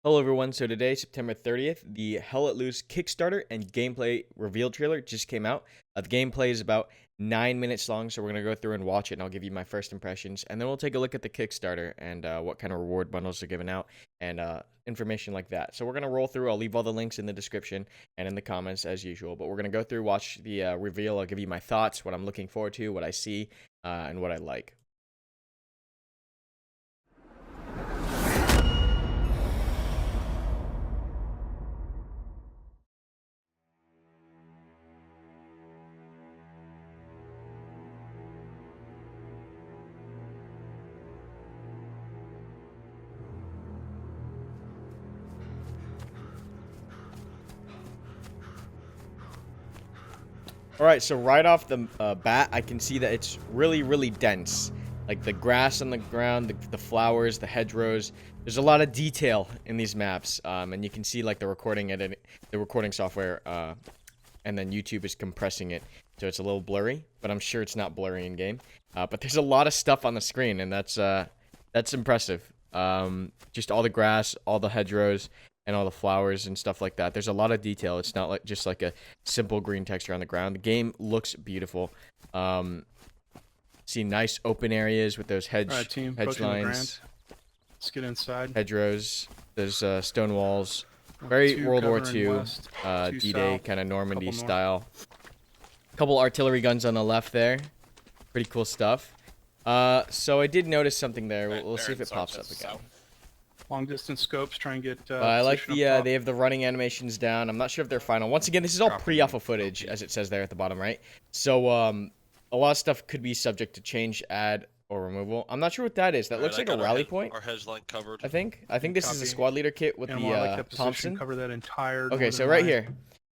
Hello everyone, so today, September 30th, the Hell Let Loose Kickstarter and gameplay reveal trailer just came out. The gameplay is about 9 minutes long, so we're going to go through and watch it, and I'll give you my first impressions. And then we'll take a look at the Kickstarter and what kind of reward bundles are given out and information like that. So we're going to roll through. I'll leave all the links in the description and in the comments as usual. But we're going to go through, watch the reveal. I'll give you my thoughts, what I'm looking forward to, what I see, and what I like. All right, so right off the bat, I can see that it's really dense. Like the grass on the ground, the flowers, the hedgerows. There's a lot of detail in these maps, and you can see like the recording software, and then YouTube is compressing it, so it's a little blurry. But I'm sure it's not blurry in game. But there's a lot of stuff on the screen, and that's impressive. Just all the grass, all the hedgerows, and all the flowers and stuff like that. There's a lot of detail. It's not like just like a simple green texture on the ground. The game looks beautiful. See nice open areas with those hedge lines. Let's get inside. Hedgerows. There's stone walls. Very World War II, D-Day kind of Normandy style. Couple artillery guns on the left there. Pretty cool stuff. So I did notice something there. We'll see if it pops up again. Long distance scopes, try and get. I like the they have the running animations down. I'm not sure if they're final. Once again, this is all pre-alpha footage, as it says there at the bottom right. So a lot of stuff could be subject to change, add, or removal. I'm not sure what that is. That looks like a rally point. Our hedge line covered. I think this is a squad leader kit with the Thompson. Cover that entire. Okay, so right here,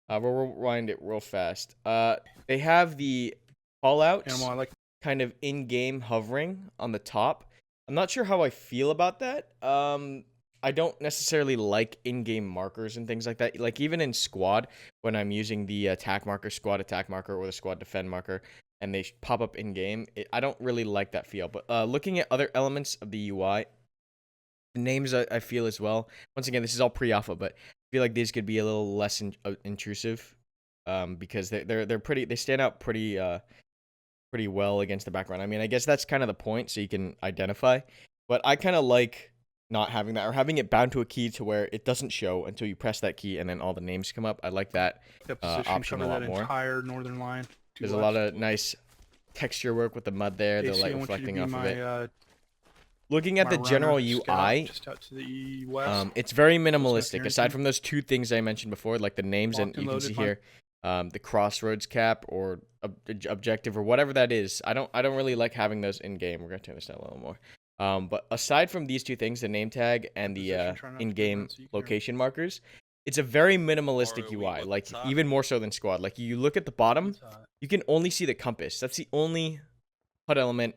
we'll rewind it real fast. They have the callouts kind of in-game hovering on the top. I'm not sure how I feel about that. I don't necessarily like in-game markers and things like that. Like even in squad, when I'm using the squad attack marker, or the squad defend marker, and they pop up in-game, I don't really like that feel. But looking at other elements of the UI, the names I feel as well. Once again, this is all pre-alpha, but I feel like these could be a little less intrusive, because they stand out pretty well against the background. I mean, I guess that's kind of the point, so you can identify. But I kind of like not having that, or having it bound to a key to where it doesn't show until you press that key and then all the names come up. I like that option a lot more. Entire northern line. There's a lot of nice texture work with the mud there, the light reflecting off of it. Looking at the general UI, it's very minimalistic. Aside from those two things I mentioned before, like the names, and you can see here the crossroads cap or objective or whatever that is. I don't really like having those in game. We're gonna turn this down a little more. But aside from these two things, the name tag and the in-game location markers, it's a very minimalistic UI. Like even more so than squad. Like you look at the bottom, you can only see the compass. That's the only HUD element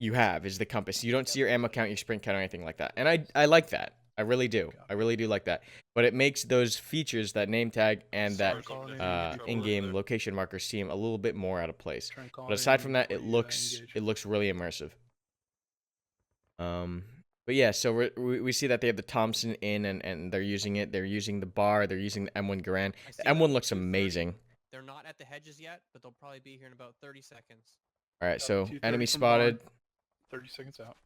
you have, is the compass. You don't see your ammo count, your sprint count, or anything like that. And I like that. I really do. I really do like that. But it makes those features, that name tag and that in-game location marker, seem a little bit more out of place. But aside from that, it looks really immersive. But yeah, so we see that they have the Thompson in, and they're using it. They're using the bar. They're using the M1 Garand. The M1 looks amazing. They're not at the hedges yet, but they'll probably be here in about 30 seconds. All right, so enemy spotted. 30 seconds out.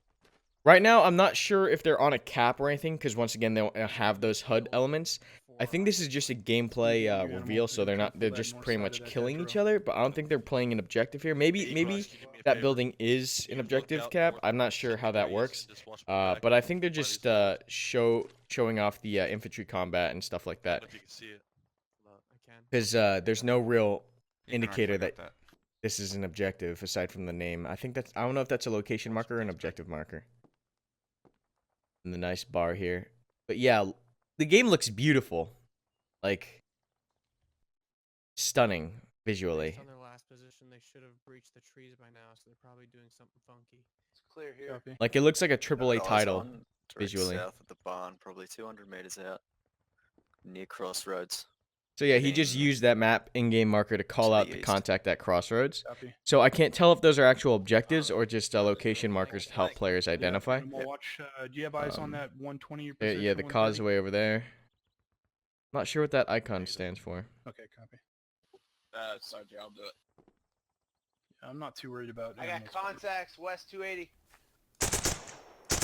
Right now, I'm not sure if they're on a cap or anything, because once again, they don't have those HUD elements. I think this is just a gameplay reveal, so they're just pretty much killing each other, but I don't think they're playing an objective here. Maybe that building is an objective cap. I'm not sure how that works, but I think they're just showing off the infantry combat and stuff like that, because there's no real indicator that this is an objective aside from the name. I don't know if that's a location marker or an objective marker. And the nice bar here. But yeah, the game looks beautiful. Like, stunning visually. Based on their last position, they should have breached the trees by now, so they're probably doing something funky. It's clear here. Like, it looks like a AAA title visually. South of the barn, probably 200 meters out, near crossroads. So yeah, he just used that map in-game marker to call out the contact at Crossroads. Copy. So I can't tell if those are actual objectives or just location markers to help players identify. And we'll watch, do you have eyes on that 120 position? Yeah, the 130? causeway over there. Not sure what that icon stands for. Okay, copy. Sorry, I'll do it. Yeah, I'm not too worried about. I got contacts west 280.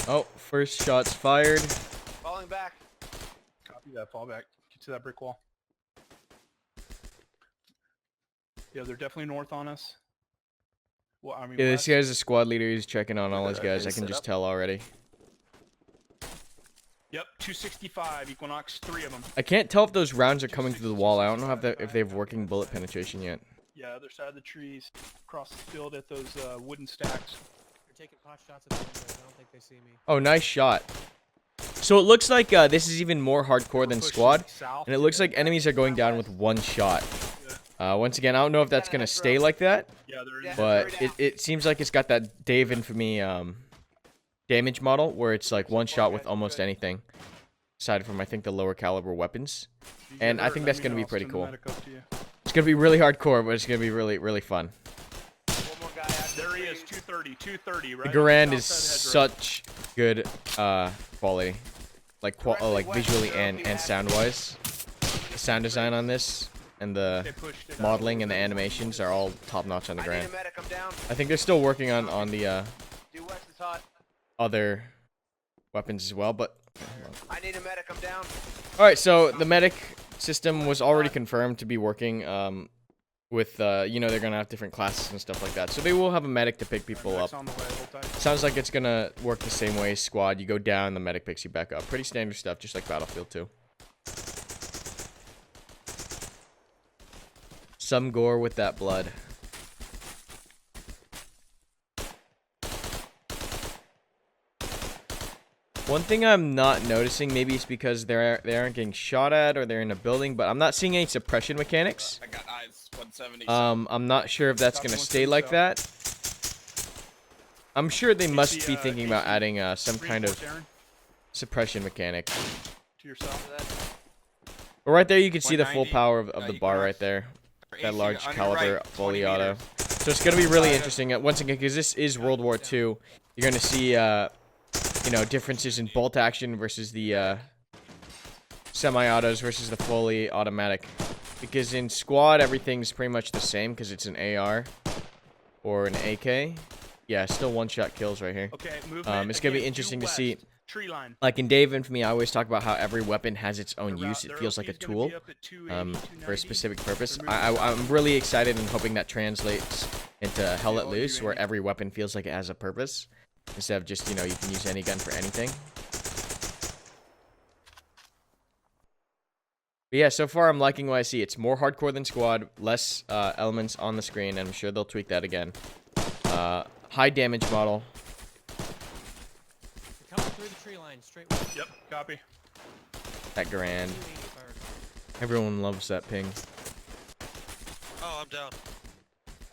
Oh, first shots fired. Falling back. Copy that. Fall back. Get to that brick wall. Yeah, they're definitely north on us. Well, I mean, Yeah, west. this guy's a squad leader. He's checking on all his guys. I can just tell already. Yep, 265 Equinox, 3 of them. I can't tell if those rounds are coming through the wall. I don't know if they have working bullet penetration yet. Yeah, other side of the trees, across the field at those wooden stacks. They're taking pot shots at the windows. I don't think they see me. Oh, nice shot. So it looks like this is even more hardcore than squad, and it looks like enemies are going down with one shot. Once again, I don't know if that's gonna stay like that, Yeah, they're in but it seems like it's got that Dave Infamy damage model where it's like one shot with almost anything, aside from I think the lower caliber weapons, and I think that's gonna be pretty cool. It's gonna be really hardcore, but it's gonna be really fun. One more guy out There he is, 230, right? The Garand is Outside the hedgerow. such good quality, like visually and sound wise. The sound design on this and the They pushed it out. modeling and the animations are all top notch on the I need Garand. a medic, I'm down. I think they're still working on the Due west is hot. other weapons as well, but I need a medic, I'm down. all right. So the medic system was already confirmed to be working with you know, they're gonna have different classes and stuff like that, so they will have a medic to pick people up. Medic's on the way, hold tight. Sounds like it's gonna work the same way as squad. You go down, the medic picks you back up. Pretty standard stuff, just like Battlefield 2. Some gore with that blood. One thing I'm not noticing, maybe it's because they aren't getting shot at or they're in a building, but I'm not seeing any suppression mechanics. I got eyes 170. I'm not sure if that's gonna stay like that. I'm sure they must be thinking about adding some kind of Reinforce, Aaron, suppression mechanic. to yourself. But right there, you can see the full 190. power of the bar right there. That large caliber fully auto. So it's gonna be really interesting. Once again, because this is World War II, you're gonna see you know, differences in bolt action versus the semi-autos versus the fully automatic. Because in squad, everything's pretty much the same because it's an AR or an AK. Yeah, still one-shot kills right here. Okay, movement. It's gonna be again, interesting due to see. west. Tree line. Like in Dave Infamy, I always talk about how every weapon has its own Their use. route- It their feels like a LP is gonna tool be up at 280, for a 290. specific purpose. They're moving I'm really excited and hoping that translates into Hell Let Yeah, Loose, where 280. every weapon feels like it has a purpose instead of just, you know, you can use any gun for anything. But yeah, so far I'm liking what I see. It's more hardcore than squad, less elements on the screen, and I'm sure they'll tweak that again. High damage model. They're coming through the tree line, straight west. Yep, copy. That Garand. 280 if I recall. Everyone loves that ping. Oh, I'm down.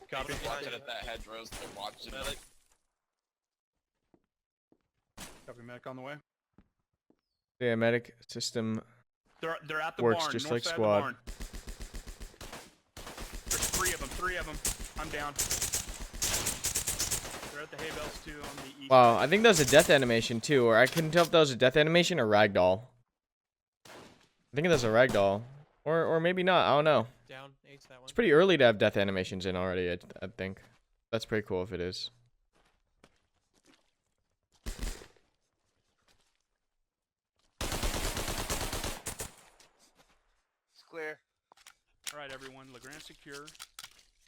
Copy. Watching at that hedgerows. They're watching it. Copy, medic on the way. Yeah, medic system. They're at the Works barn, just north like side squad. Of the barn. There's three of them. I'm down. They're at the hay bales too on the east. Wow, I think that was a death animation too, or I couldn't tell if that was a death animation or ragdoll. I think that's a ragdoll, or maybe not. I don't know. Down, ace that one. It's pretty early to have death animations in already. I think that's pretty cool if it is. It's clear. Alright everyone, Legrand secure.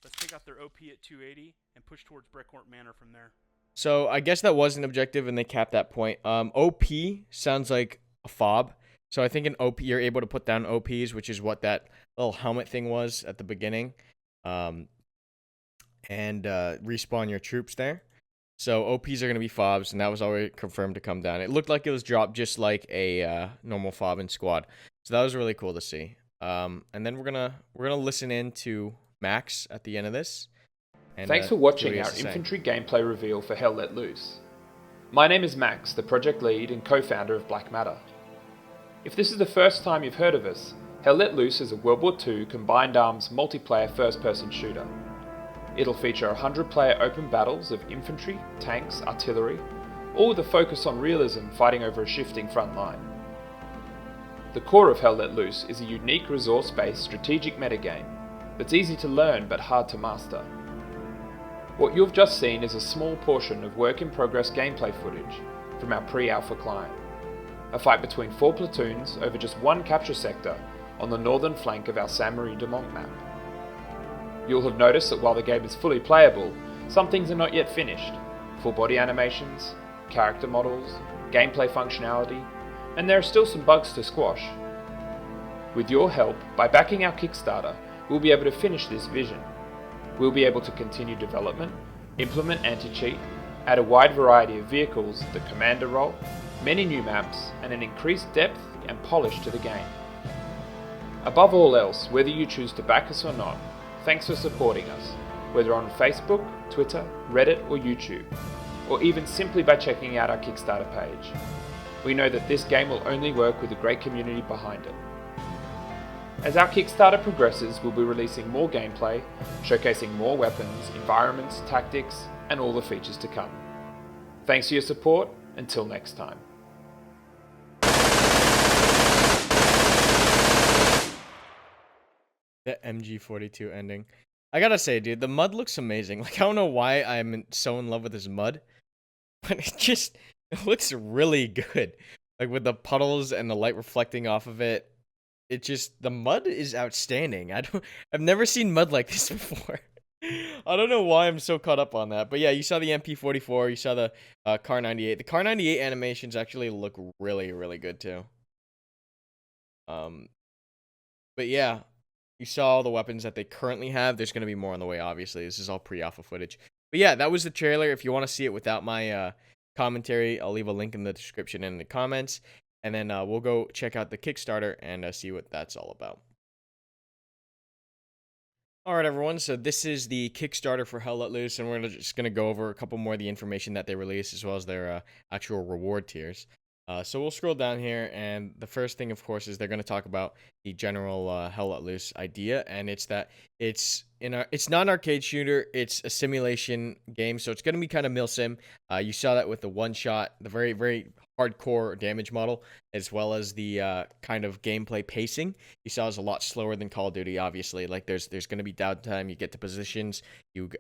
Let's take out their OP at 280 and push towards Breckort Manor from there. So I guess that was an objective, and they capped that point. OP sounds like a fob. So I think in OP you're able to put down OPs, which is what that little helmet thing was at the beginning, and respawn your troops there. So OPs are gonna be fobs, and that was already confirmed to come down. It looked like it was dropped just like a normal fob in squad. So that was really cool to see. And then we're gonna listen in to Max at the end of this. And, Thanks for see what watching he our has to say. infantry gameplay reveal for Hell Let Loose. My name is Max, the project lead and co-founder of Black Matter. If this is the first time you've heard of us, Hell Let Loose is a World War II combined arms multiplayer first-person shooter. It'll feature 100-player open battles of infantry, tanks, artillery, all with a focus on realism fighting over a shifting front line. The core of Hell Let Loose is a unique resource-based strategic metagame that's easy to learn but hard to master. What you've just seen is a small portion of work-in-progress gameplay footage from our pre-alpha client. A fight between 4 platoons over just one capture sector on the northern flank of our Saint-Marie de Monts map. You'll have noticed that while the game is fully playable, some things are not yet finished. Full body animations, character models, gameplay functionality, and there are still some bugs to squash. With your help, by backing our Kickstarter, we'll be able to finish this vision. We'll be able to continue development, implement anti-cheat, add a wide variety of vehicles, the commander role, many new maps, and an increased depth and polish to the game. Above all else, whether you choose to back us or not, thanks for supporting us, whether on Facebook, Twitter, Reddit or YouTube, or even simply by checking out our Kickstarter page. We know that this game will only work with a great community behind it. As our Kickstarter progresses, we'll be releasing more gameplay, showcasing more weapons, environments, tactics, and all the features to come. Thanks for your support, until next time. The MG42 ending. I gotta say, dude, the mud looks amazing. Like, I don't know why I'm so in love with this mud, but it looks really good. Like, with the puddles and the light reflecting off of it. The mud is outstanding. I've never seen mud like this before. I don't know why I'm so caught up on that. But yeah, you saw the MP44, you saw the Kar 98. The Kar 98 animations actually look really, really good too. But yeah, you saw all the weapons that they currently have. There's going to be more on the way, obviously. This is all pre-alpha footage. But yeah, that was the trailer. If you want to see it without my commentary, I'll leave a link in the description and in the comments. And then we'll go check out the Kickstarter and see what that's all about. Alright everyone, so this is the Kickstarter for Hell Let Loose, and we're just going to go over a couple more of the information that they released, as well as their actual reward tiers. So we'll scroll down here, and the first thing, of course, is they're going to talk about the general Hell Let Loose idea, and it's that it's not an arcade shooter, it's a simulation game, so it's going to be kind of milsim. You saw that with the one-shot, the very, very hardcore damage model, as well as the kind of gameplay pacing. You saw is a lot slower than Call of Duty, obviously. Like, there's going to be downtime, you get to positions,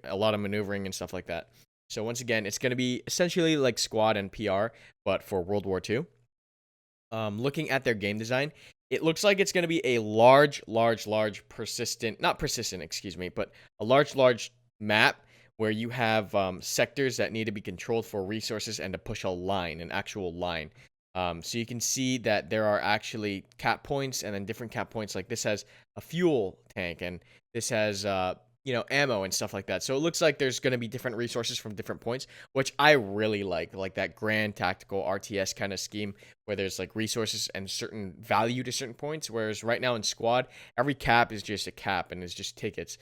a lot of maneuvering and stuff like that. So once again, it's going to be essentially like Squad and PR, but for World War II. Looking at their game design, it looks like it's going to be a large map where you have sectors that need to be controlled for resources and to push a line, an actual line. So you can see that there are actually cap points, and then different cap points. Like this has a fuel tank, and this has ammo and stuff like that. So it looks like there's going to be different resources from different points, which I really like that grand tactical RTS kind of scheme where there's like resources and certain value to certain points. Whereas right now in Squad, every cap is just a cap and is just tickets.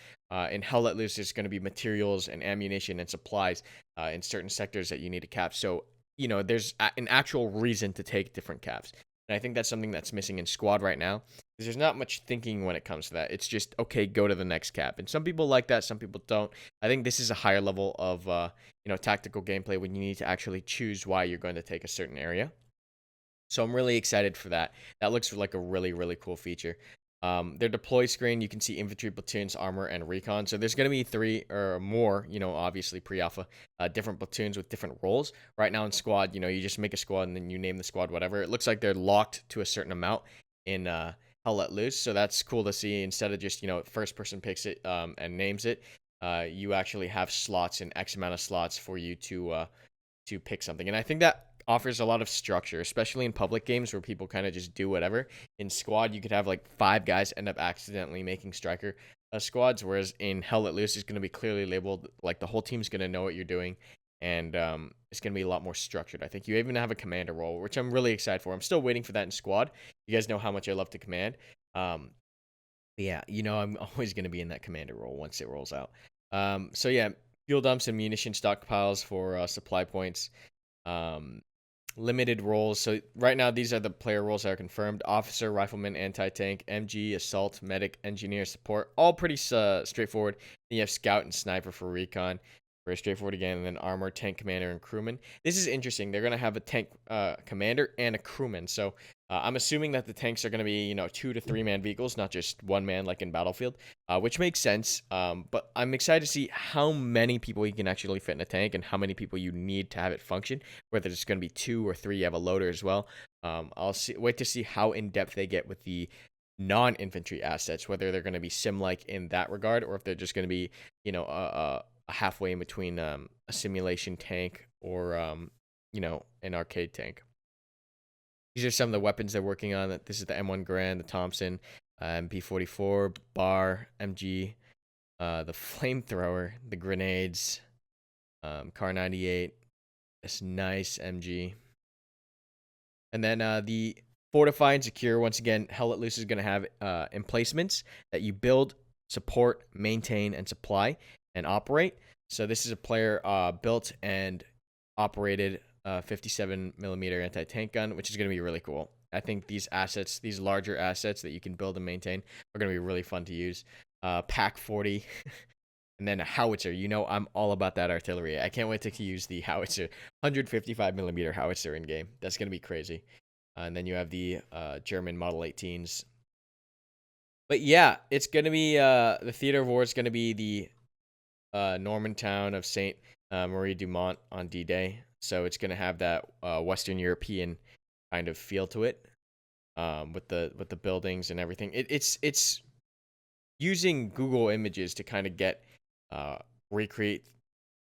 In Hell Let Loose, there's going to be materials and ammunition and supplies in certain sectors that you need to cap. So, there's an actual reason to take different caps. And I think that's something that's missing in Squad right now, because there's not much thinking when it comes to that. It's just, okay, go to the next cap. And some people like that, some people don't. I think this is a higher level of, tactical gameplay when you need to actually choose why you're going to take a certain area. So I'm really excited for that. That looks like a really, really cool feature. Their deploy screen, you can see infantry, platoons, armor, and recon. So there's going to be 3 or more, obviously pre-alpha, different platoons with different roles. Right now in Squad, you just make a squad and then you name the squad whatever. It looks like they're locked to a certain amount in Hell Let Loose. So that's cool to see. Instead of just, first person picks it and names it, you actually have slots and X amount of slots for you to pick something. And I think that offers a lot of structure, especially in public games where people kind of just do whatever. In Squad, you could have like 5 guys end up accidentally making striker squads, whereas in Hell Let Loose, it's going to be clearly labeled, like the whole team's going to know what you're doing, and it's going to be a lot more structured. I think you even have a commander role, which I'm really excited for. I'm still waiting for that in Squad. You guys know how much I love to command. Yeah, I'm always going to be in that commander role once it rolls out. So yeah, fuel dumps and munition stockpiles for supply points. limited roles. So right now, these are the player roles that are confirmed: officer, rifleman, anti-tank, MG, assault, medic, engineer, support. All pretty straightforward. Then you have scout and sniper for recon. Very straightforward again. And then armor, tank commander, and crewman. This is interesting. They're gonna have a tank commander and a crewman. So I'm assuming that the tanks are gonna be 2 to 3 man vehicles, not just 1 man like in Battlefield, which makes sense. But I'm excited to see how many people you can actually fit in a tank and how many people you need to have it function. Whether it's gonna be 2 or 3. You have a loader as well. Wait to see how in depth they get with the non-infantry assets. Whether they're gonna be sim-like in that regard, or if they're just gonna be a halfway in between a simulation tank or an arcade tank. These are some of the weapons they're working on. This is the M1 Garand, the Thompson, MP44, Bar, MG, the flamethrower, the grenades, Car 98, this nice MG, and then the fortify and secure. Once again, Hell Let Loose is going to have emplacements that you build, support, maintain, and supply and operate. So this is a player built and operated 57mm anti-tank gun, which is going to be really cool. I think these assets, these larger assets that you can build and maintain, are going to be really fun to use. Pack 40, and then a howitzer. I'm all about that artillery. I can't wait to use the howitzer, 155mm howitzer in game. That's going to be crazy. And then you have the German Model 18s. But yeah, it's going to be the theater of war is going to be the Norman town of Saint Marie du Mont on D-Day. So it's going to have that Western European kind of feel to it, with the buildings and everything. It's using Google Images to kind of get recreate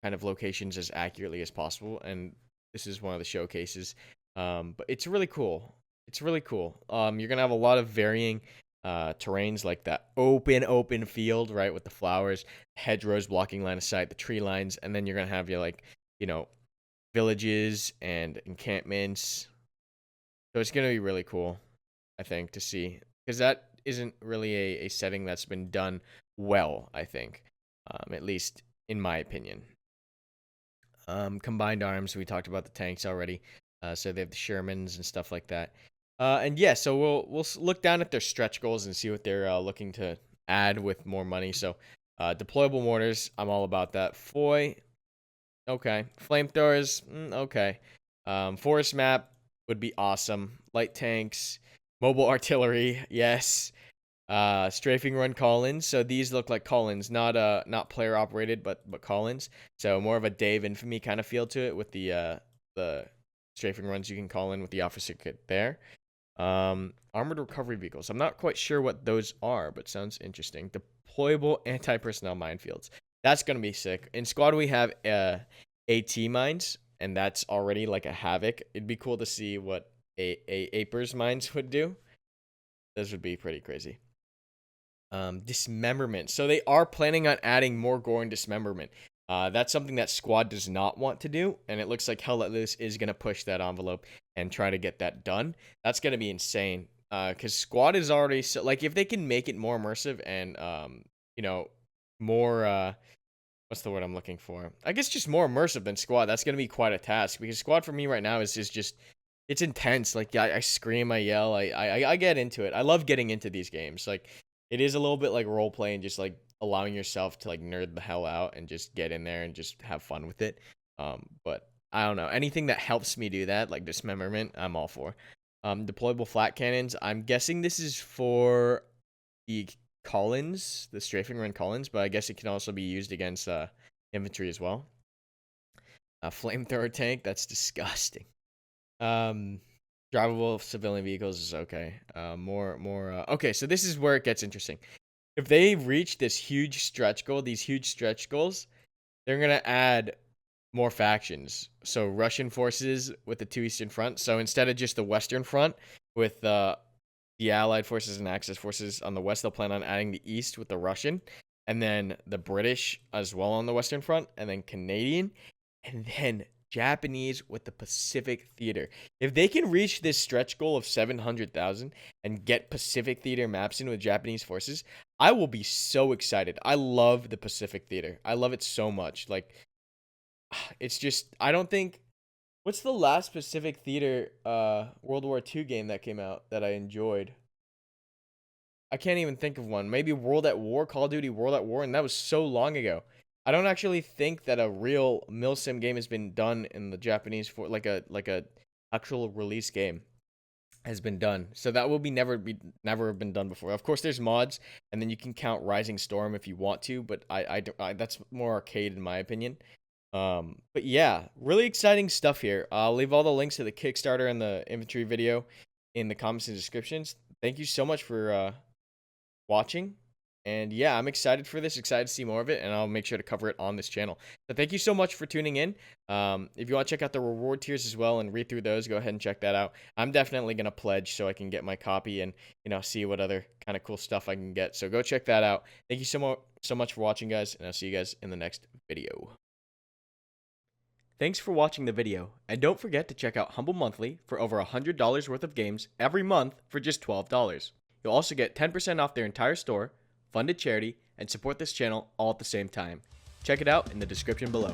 kind of locations as accurately as possible, and this is one of the showcases. But it's really cool. It's really cool. You're gonna have a lot of varying terrains, like that open field, right, with the flowers, hedgerows blocking line of sight, the tree lines, and then you're gonna have your villages and encampments. So it's gonna be really cool, I think, to see, because that isn't really a setting that's been done well, I think, at least in my opinion. Combined arms, we talked about the tanks already. So they have the Shermans and stuff like that. And yeah, so we'll look down at their stretch goals and see what they're looking to add with more money. So deployable mortars, I'm all about that. Foy, okay. Flamethrowers, okay. Forest map would be awesome. Light tanks, mobile artillery, yes. Strafing run call-ins. So these look like call-ins, not player operated, but call-ins. So more of a Day of Infamy kind of feel to it with the strafing runs you can call in with the officer kit there. Armored recovery vehicles. I'm not quite sure what those are, but sounds interesting. Deployable anti-personnel minefields. That's gonna be sick. In squad we have AT mines, and that's already like a Havoc. It'd be cool to see what a Apers mines would do. Those would be pretty crazy. Dismemberment. So they are planning on adding more gore and dismemberment. That's something that squad does not want to do, and it looks like Hell Let Loose is going to push that envelope and try to get that done. That's going to be insane, because squad is already so, like, if they can make it more immersive and more what's the word I'm looking for? I guess just more immersive than squad. That's going to be quite a task, because squad for me right now is just it's intense. Like, I scream, I yell, I get into it. I love getting into these games. Like, it is a little bit like role play and just like allowing yourself to like nerd the hell out and just get in there and just have fun with it. But I don't know, anything that helps me do that, like dismemberment, I'm all for. Deployable flat cannons. I'm guessing this is for the Collins, the strafing run Collins, but I guess it can also be used against infantry as well. Flamethrower tank. That's disgusting. Drivable civilian vehicles is okay. Okay, so this is where it gets interesting. If they reach this huge stretch goal, these huge stretch goals, they're gonna add more factions. So Russian forces with the 2 Eastern Front. So instead of just the Western Front with the Allied forces and Axis forces on the west, they'll plan on adding the East with the Russian, and then the British as well on the Western Front, and then Canadian, and then Japanese with the Pacific Theater. If they can reach this stretch goal of 700,000 and get Pacific Theater maps in with Japanese forces, I will be so excited. I love the Pacific Theater. I love it so much. Like, it's just, I don't think What's the last Pacific Theater World War II game that came out that I enjoyed? I can't even think of one. Maybe World at War, Call of Duty World at War, and that was so long ago. I don't actually think that a real milsim game has been done in the Japanese for like a actual release game has been done. So that will never been done before. Of course, there's mods, and then you can count Rising Storm if you want to, but I that's more arcade in my opinion. But yeah, really exciting stuff here. I'll leave all the links to the Kickstarter and the infantry video in the comments and descriptions. Thank you so much for watching. And yeah, I'm excited for this, excited to see more of it, and I'll make sure to cover it on this channel. So thank you so much for tuning in. If you want to check out the reward tiers as well and read through those, go ahead and check that out. I'm definitely going to pledge so I can get my copy and, see what other kind of cool stuff I can get. So go check that out. Thank you so much for watching, guys, and I'll see you guys in the next video. Thanks for watching the video, and don't forget to check out Humble Monthly for over $100 worth of games every month for just $12. You'll also get 10% off their entire store, fund a charity, and support this channel all at the same time. Check it out in the description below.